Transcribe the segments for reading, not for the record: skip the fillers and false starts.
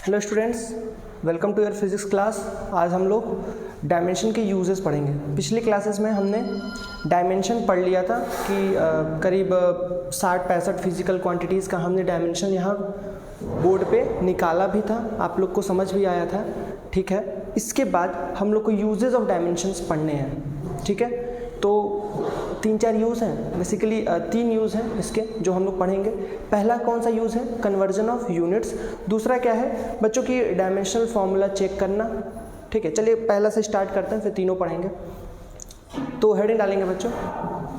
Hello students, welcome to your physics class. आज हम लोग डायमेंशन के यूजेस पढ़ेंगे। पिछली क्लासेस में हमने डायमेंशन पढ़ लिया था कि करीब 60-65 फिजिकल क्वांटिटीज़ का हमने डायमेंशन यहाँ बोर्ड पे निकाला भी था, आप लोग को समझ भी आया था। ठीक है, इसके बाद हम लोग को यूजेस ऑफ डायमेंशंस पढ़ने हैं। ठीक है, तो 3-4 यूज़ हैं, बेसिकली 3 यूज़ हैं इसके जो हम लोग पढ़ेंगे। पहला कौन सा यूज़ है? Conversion of units. दूसरा क्या है बच्चों की डायमेंशनल फॉर्मूला चेक करना। ठीक है, चलिए पहला से स्टार्ट करते हैं, फिर तीनों पढ़ेंगे। तो हेडिंग डालेंगे बच्चों,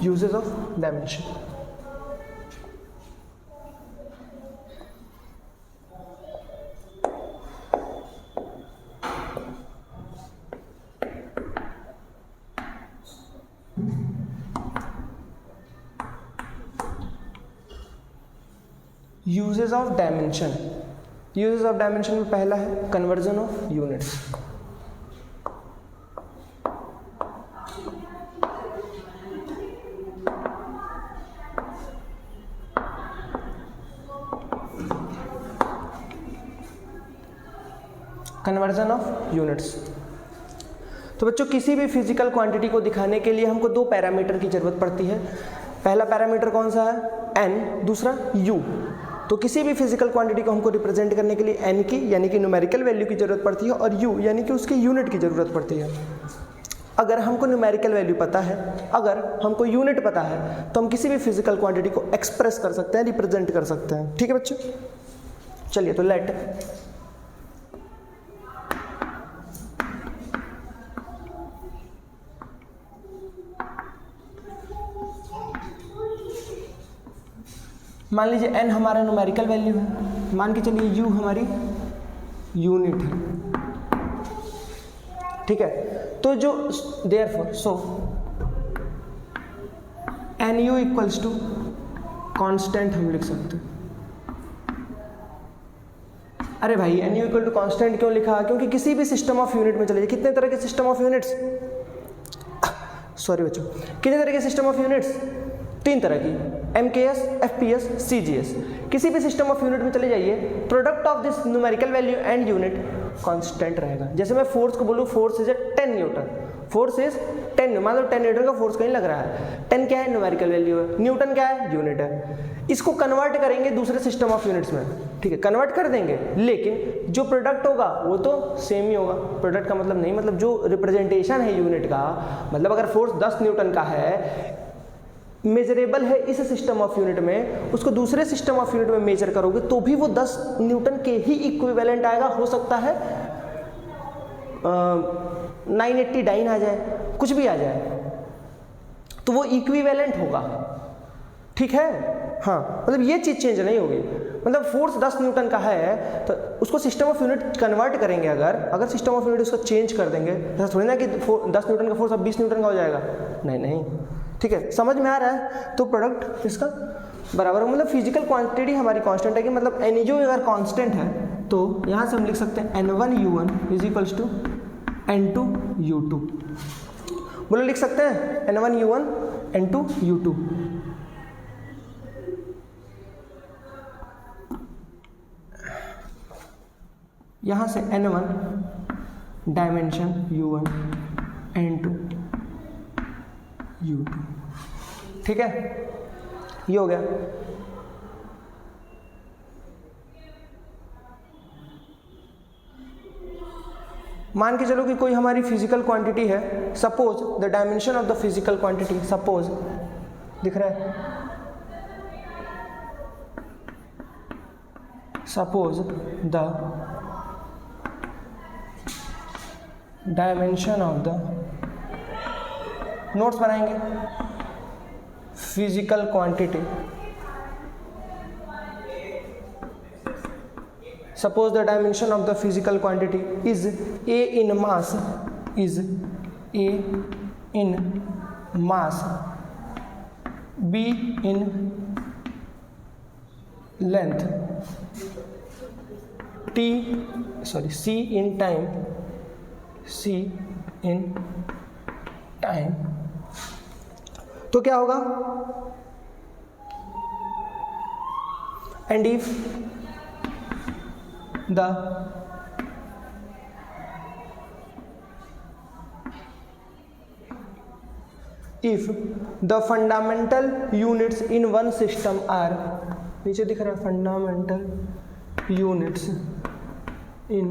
uses of dimension. Uses of dimension. Uses of dimension में पहला है conversion of units. Conversion of units. तो बच्चों किसी भी फिजिकल क्वांटिटी को दिखाने के लिए हमको 2 पैरामीटर की जरूरत पड़ती है। पहला पैरामीटर कौन सा है? n, दूसरा u। तो किसी भी फिजिकल क्वांटिटी को हमको रिप्रेजेंट करने के लिए n की यानी कि न्यूमेरिकल वैल्यू की जरूरत पड़ती है और u यानी कि उसकी यूनिट की जरूरत पड़ती है। अगर हमको न्यूमेरिकल वैल्यू पता है, अगर हमको यूनिट पता है, तो हम किसी भी फिजिकल क्वांटिटी को एक्सप्रेस कर सकते हैं, रिप्रेजेंट कर सकते हैं। ठीक है बच्चों, चलिए तो लेट मान लीजिए n हमारा न्यूमेरिकल वैल्यू है, मान के चलिए u हमारी यूनिट है। ठीक है, तो जो therefore so nu equals to constant हम लिख सकते हैं। अरे भाई nu इक्वल टू कांस्टेंट क्यों लिखा? क्योंकि किसी भी सिस्टम ऑफ यूनिट में चले जाइए, कितने तरह के सिस्टम ऑफ यूनिट्स, सॉरी बच्चों, कितने तरह के सिस्टम ऑफ यूनिट्स? 3 तरह की, MKS, FPS, CGS। किसी भी सिस्टम ऑफ यूनिट में चले जाइए, product of this numerical value and unit constant रहेगा। जैसे मैं फोर्स को बोलूँ, force is 10 Newton, force is 10, मान लो 10 न्यूटन का फोर्स कहीं लग रहा है, 10 क्या है? न्यूमेरिकल वैल्यू है, न्यूटन क्या है? यूनिट है। इसको कन्वर्ट करेंगे दूसरे सिस्टम ऑफ यूनिट्स में, ठीक है, कन्वर्ट कर देंगे, लेकिन जो प्रोडक्ट होगा वो तो सेम ही होगा। प्रोडक्ट का मतलब नहीं, मतलब जो रिप्रेजेंटेशन है यूनिट का, मतलब अगर फोर्स 10 न्यूटन का है, मेजरेबल है इस सिस्टम ऑफ यूनिट में, उसको दूसरे सिस्टम ऑफ यूनिट में मेजर करोगे तो भी वो 10 न्यूटन के ही इक्विवेलेंट आएगा। हो सकता है 989 आ जाए, कुछ भी आ जाए, तो वो इक्विवेलेंट होगा। ठीक है, हाँ, मतलब ये चीज चेंज नहीं होगी। मतलब फोर्स 10 न्यूटन का है तो उसको सिस्टम ऑफ यूनिट कन्वर्ट करेंगे, अगर सिस्टम ऑफ यूनिट उसको चेंज कर देंगे, ऐसा थोड़ी ना कि 10 न्यूटन का फोर्स अब 20 न्यूटन का हो जाएगा। नहीं, ठीक है, समझ में आ रहा है? तो प्रोडक्ट इसका बराबर, मतलब फिजिकल क्वांटिटी हमारी कांस्टेंट है कि मतलब NU अगर कांस्टेंट है तो यहाँ से हम लिख सकते हैं N1U1 is equals to N2U2। बोलो, लिख सकते हैं N1U1 N2U2। यहाँ से N1 dimension U1 N2 U2। ठीक है, ये हो गया। मान के चलो कि कोई हमारी फिजिकल क्वांटिटी है, suppose the dimension of the physical quantity, suppose दिख रहा है, suppose the dimension of the, notes बनाएंगे, physical quantity, suppose the dimension of the physical quantity is A in mass, is A in mass, B in length, C in time, C in time। तो क्या होगा? And if the if the fundamental units in one system are, नीचे दिख रहा है fundamental units in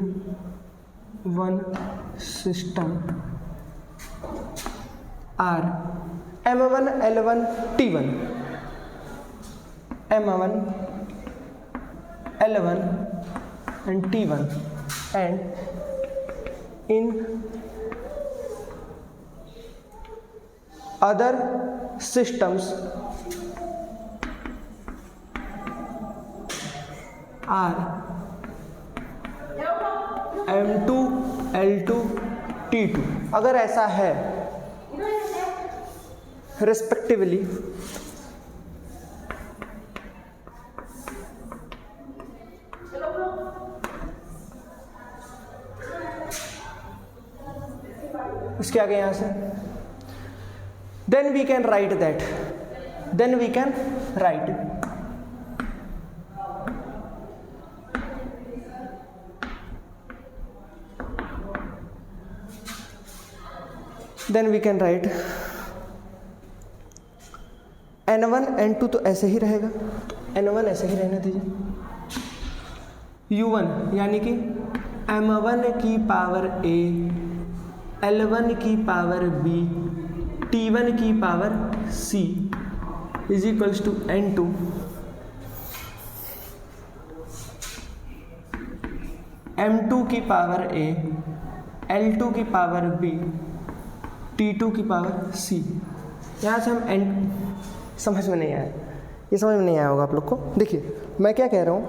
one system are M1 L1 T1, M1 L1 and T1, and in other systems are M2 L2 T2, अगर ऐसा है respectively इसके आगे यहां से then we can write that, then we can write N1 N2 तो ऐसे ही रहेगा, N1 ऐसे ही रहने दीजिए, U1 यानी कि M1 की पावर A, L1 की पावर B, T1 की power C is equals to N2 M2 की पावर A, L2 की पावर B, T2 की पावर C। यहाँ से हम N समझ में नहीं आया, ये समझ में नहीं आया होगा आप लोग को। देखिए मैं क्या कह रहा हूँ,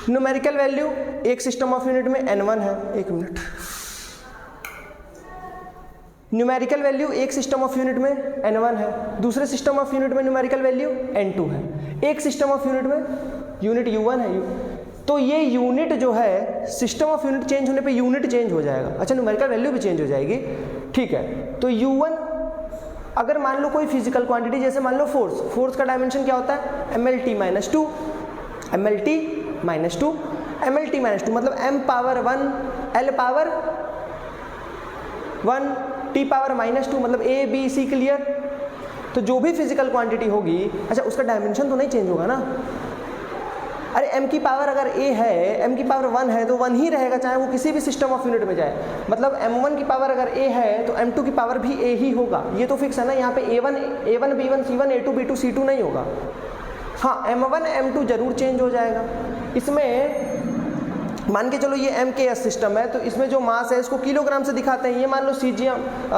न्यूमेरिकल वैल्यू एक सिस्टम ऑफ यूनिट में N1 है, एक मिनट, न्यूमेरिकल वैल्यू एक सिस्टम ऑफ यूनिट में N1 है, दूसरे सिस्टम ऑफ यूनिट में न्यूमेरिकल वैल्यू N2 है, एक सिस्टम ऑफ यूनिट में यूनिट U1 है। तो ये यूनिट जो है सिस्टम ऑफ यूनिट चेंज होने पे यूनिट चेंज हो जाएगा, अच्छा न्यूमेरिकल वैल्यू भी चेंज हो जाएगी, ठीक है। तो U1 अगर मान लो कोई फिजिकल क्वांटिटी, जैसे मान लो फोर्स का डायमेंशन क्या होता है MLT - 2, MLT - 2, MLT - 2 मतलब M power 1 L power 1 T power -2 मतलब A B C क्लियर। तो जो भी फिजिकल क्वांटिटी होगी, अच्छा उसका डायमेंशन तो नहीं चेंज होगा ना, अरे M की पावर अगर A है, M की पावर 1 है तो 1 ही रहेगा, चाहे वो किसी भी सिस्टम ऑफ यूनिट में जाए। मतलब M1 की पावर अगर A है तो M2 की पावर भी A ही होगा, ये तो फिक्स है ना। यहाँ पे A1 B1 C1 A2 B2 C2 नहीं होगा। हाँ M1 M2 जरूर चेंज हो जाएगा। इसमें मान के चलो ये MKS सिस्टम है, तो इसमें जो मास है इसको किलोग्राम से दिखाते हैं। ये मान लो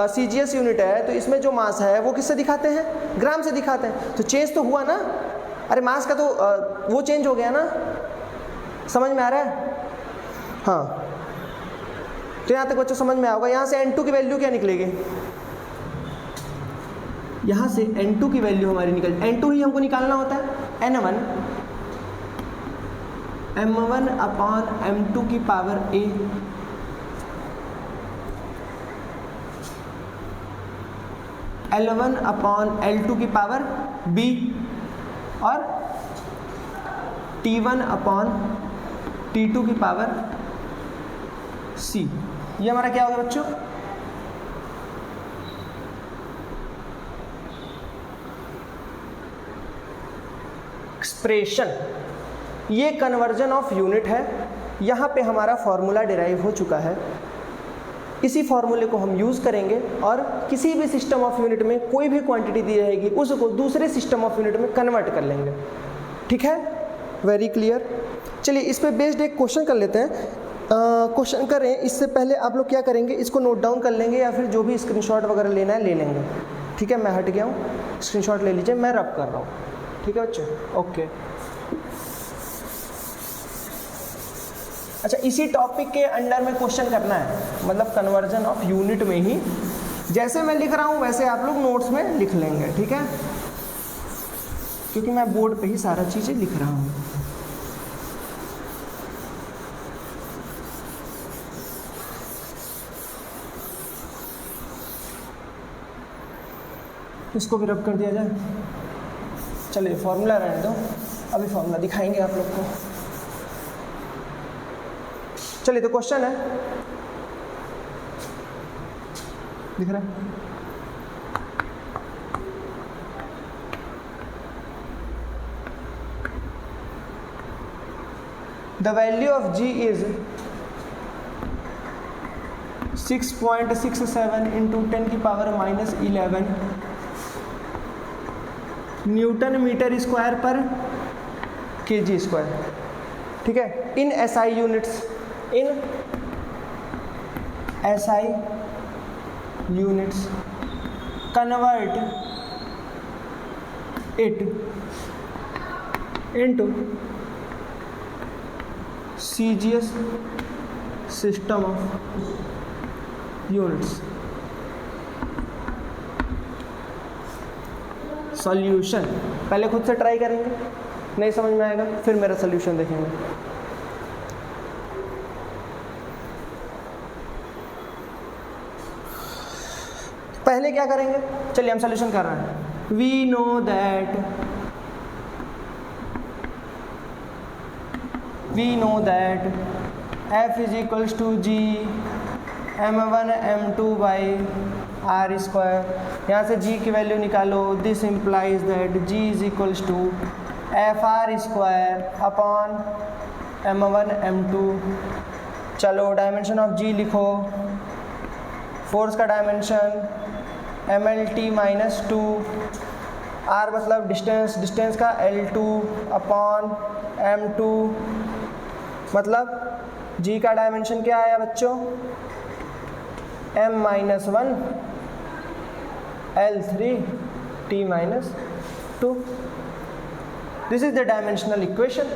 CGS यूनिट है, तो इसमें जो मास है वो किससे दिखाते हैं, ग्राम से दिखाते हैं। तो चेंज तो हुआ ना, अरे मास का तो वो चेंज हो गया ना, समझ में आ रहा है? हाँ तो यहाँ तक बच्चों समझ में आओगे। यहाँ से N2 की वैल्यू क्या निकलेगी, यहाँ से N2 की वैल्यू हमारी निकल, N2 ही हमको निकालना होता है, N1 M1 अपॉन M2 की power A L1 upon L2 की पावर B और T1 अपॉन T2 की पावर C। ये हमारा क्या होगा बच्चों, एक्सप्रेशन। ये कन्वर्जन ऑफ यूनिट है। यहाँ पे हमारा फॉर्मूला डिराइव हो चुका है, इसी फॉर्मूले को हम यूज़ करेंगे और किसी भी सिस्टम ऑफ यूनिट में कोई भी क्वांटिटी दी रहेगी उसको दूसरे सिस्टम ऑफ यूनिट में कन्वर्ट कर लेंगे, ठीक है, वेरी क्लियर। चलिए इस पे बेस्ड एक क्वेश्चन कर लेते हैं। क्वेश्चन करें इससे पहले आप लोग क्या करेंगे, इसको नोट डाउन कर लेंगे या फिर जो भी स्क्रीनशॉट वगैरह लेना है ले लेंगे, ठीक है। मैं हट गया हूँ, स्क्रीनशॉट ले लीजिए, मैं रब कर रहा हूँ, ठीक है बच्चे, ओके। अच्छा इसी टॉपिक के अंडर में क्वेश्चन करना है, मतलब कन्वर्जन ऑफ यूनिट में ही, जैसे मैं लिख रहा हूँ वैसे आप लोग नोट्स में लिख लेंगे, ठीक है, क्योंकि मैं बोर्ड पे ही सारा चीज़ें लिख रहा हूँ। इसको भी रब कर दिया जाए। चलिए फॉर्मूला रहने दो, अभी फॉर्मूला दिखाएंगे आप लोग को। चलिए तो क्वेश्चन है, दिख रहा है? The value of G is 6.67 into 10 की power minus 11 newton metre square पर kg स्क्वायर, ठीक है, in SI units, in SI units, convert it into CGS system of units. Solution पहले खुद से ट्राई करेंगे, नहीं समझ में आएगा फिर मेरा सॉल्यूशन देखेंगे। पहले क्या करेंगे, चलिए हम सॉल्यूशन कर रहे हैं। We know that F is equals to G m1 m2 by r square. यहाँ से G की वैल्यू निकालो। This implies that G is equals to FR square upon m1 m2। चलो डायमेंशन ऑफ G लिखो, force का dimension mlt minus 2, r मतलब distance का L2 upon m2, मतलब G का डायमेंशन क्या आया बच्चों, m minus 1 L3 t minus 2। This is the dimensional equation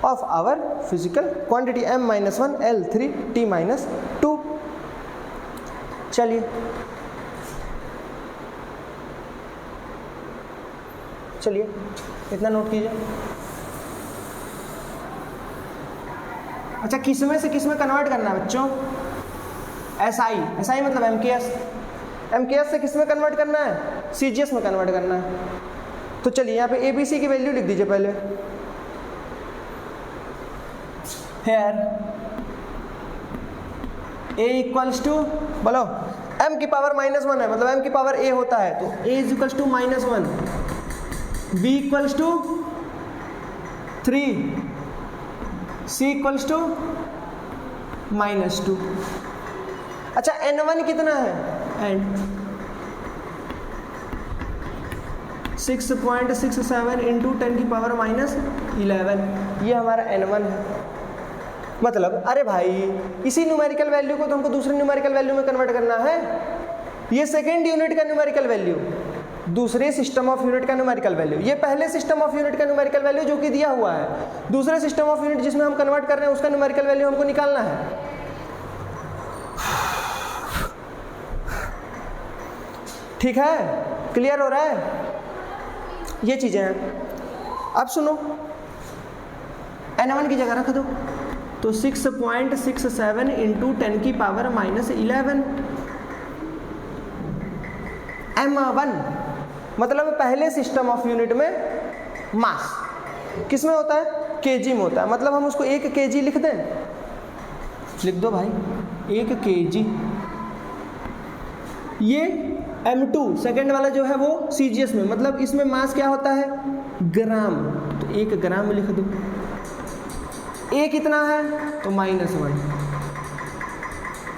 of our physical quantity m minus 1 L3 t minus 2। चलिए इतना नोट कीजिए। अच्छा, किसमें से किसमें कन्वर्ट करना है बच्चों, SI मतलब MKS से किसमें कन्वर्ट करना है, CGS में कन्वर्ट करना है। तो चलिए यहाँ पे ABC की वैल्यू लिख दीजिए पहले। हेयर A इक्वल्स टू, बोलो, m की पावर माइनस 1 है, मतलब m की पावर A होता है, तो A is equals to minus 1, B equals to 3, C equals to minus 2। अच्छा, N1 कितना है, एंड 6.67 इंटू 10 की पावर माइनस 11, ये हमारा N1 है। मतलब अरे भाई, इसी न्यूमेरिकल वैल्यू को तो हमको दूसरे न्यूमेरिकल वैल्यू में कन्वर्ट करना है। ये सेकेंड यूनिट का न्यूमेरिकल वैल्यू, दूसरे सिस्टम ऑफ यूनिट का न्यूमेरिकल वैल्यू, ये पहले सिस्टम ऑफ यूनिट का न्यूमेरिकल वैल्यू जो कि दिया हुआ है। दूसरे सिस्टम ऑफ यूनिट जिसमें हम कन्वर्ट कर रहे हैं उसका न्यूमेरिकल वैल्यू हमको निकालना है। ठीक है, क्लियर हो रहा है, ये चीजें हैं। अब सुनो, N1 की जगह रख दो, तो 6.67 इंटू 10 की पावर माइनस 11 M1, मतलब पहले सिस्टम ऑफ यूनिट में मास किस में होता है, kg में होता है, मतलब हम उसको 1 kg लिख दें, लिख दो भाई 1 kg। ये M2 सेकेंड वाला जो है वो CGS में, मतलब इसमें मास क्या होता है, ग्राम, तो 1 ग्राम लिख दो। A कितना है, तो -1।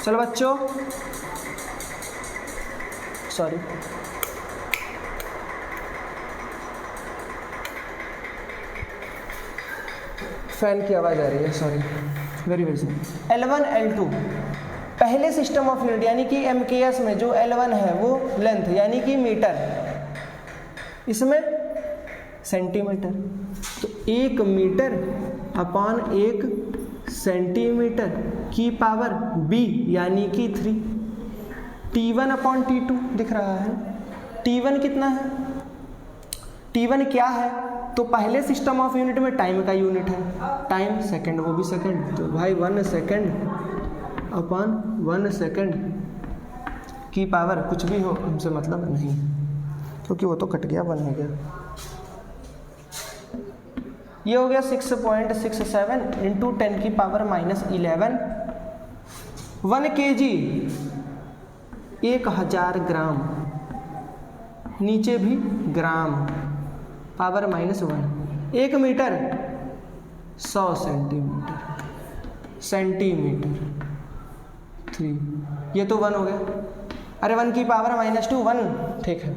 चलो बच्चों, सॉरी, फैन की आवाज़ आ रही है, sorry, very sorry. L1 L2 पहले सिस्टम ऑफ यूनिट यानी कि MKS में जो L1 है वो लेंथ यानी कि मीटर, इसमें सेंटीमीटर, तो 1 मीटर अपॉन 1 सेंटीमीटर की पावर B यानी कि 3, T1 अपॉन T2 दिख रहा है। T1 कितना है, T1 क्या है, तो पहले सिस्टम ऑफ यूनिट में टाइम का यूनिट है, टाइम सेकंड, वो भी सेकंड, तो भाई 1 सेकंड अपॉन 1 सेकंड की पावर कुछ भी हो हमसे मतलब नहीं, क्योंकि वो तो कट गया, 1 हो गया। ये हो गया 6.67 इंटू 10 की पावर -11। 1 kg 1000 ग्राम, नीचे भी ग्राम, पावर -1। 1 मीटर 100 सेंटीमीटर 3, ये तो 1 हो गया। अरे 1 की पावर -2 1, ठीक है।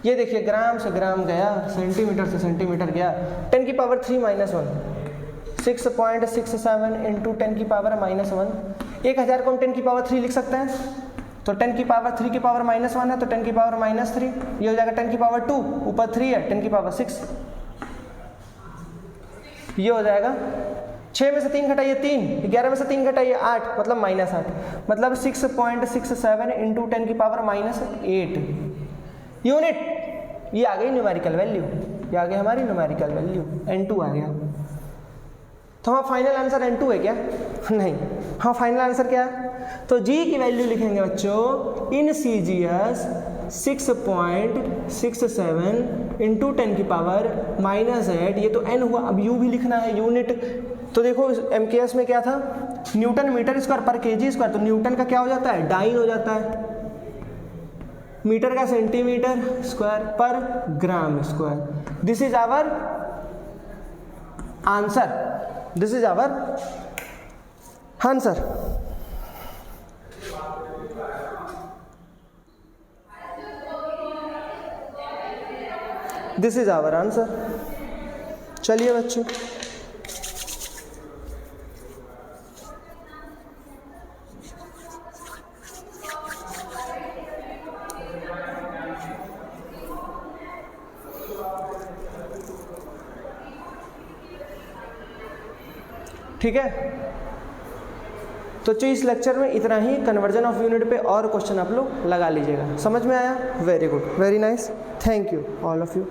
ये देखिए ग्राम से ग्राम गया, सेंटीमीटर से सेंटीमीटर गया। 10 की पावर 3 -1, 6.67 इंटू 10 की पावर -1। 1000 को हम 10 की पावर 3 लिख सकते हैं, तो 10 की पावर 3 की पावर -1 है, तो 10 की पावर -3, ये हो जाएगा 10 की पावर 2, ऊपर 3 है, 10 की पावर 6, ये हो जाएगा। 6 में से 3 घटाइए 3, 11 में से 3 घटाइए 8, मतलब -8, मतलब 6.67 इंटू 10 की पावर -8 यूनिट। ये आ गई न्यूमेरिकल वैल्यू, ये आ गई हमारी न्यूमेरिकल वैल्यू, N2 आ गया। तो हमारा फाइनल आंसर N2 है क्या? नहीं, हाँ फाइनल आंसर क्या है? तो G की वैल्यू लिखेंगे बच्चों इन CGS 6.67 इंटू 10 की पावर -8, ये तो N हुआ। अब U भी लिखना है, यूनिट। तो देखो MKS में क्या था, न्यूटन मीटर स्क्वायर पर केजी स्क्वायर, तो न्यूटन का क्या हो जाता है, डाइन हो जाता है। मीटर का सेंटीमीटर स्क्वायर पर gram square. This is our answer, this is our answer. This is our answer. चलिए बच्चों, ठीक है। तो इस लेक्चर में इतना ही। कन्वर्जन ऑफ यूनिट पे और क्वेश्चन आप लोग लगा लीजिएगा। समझ में आया? Very good, very nice, thank you all of you.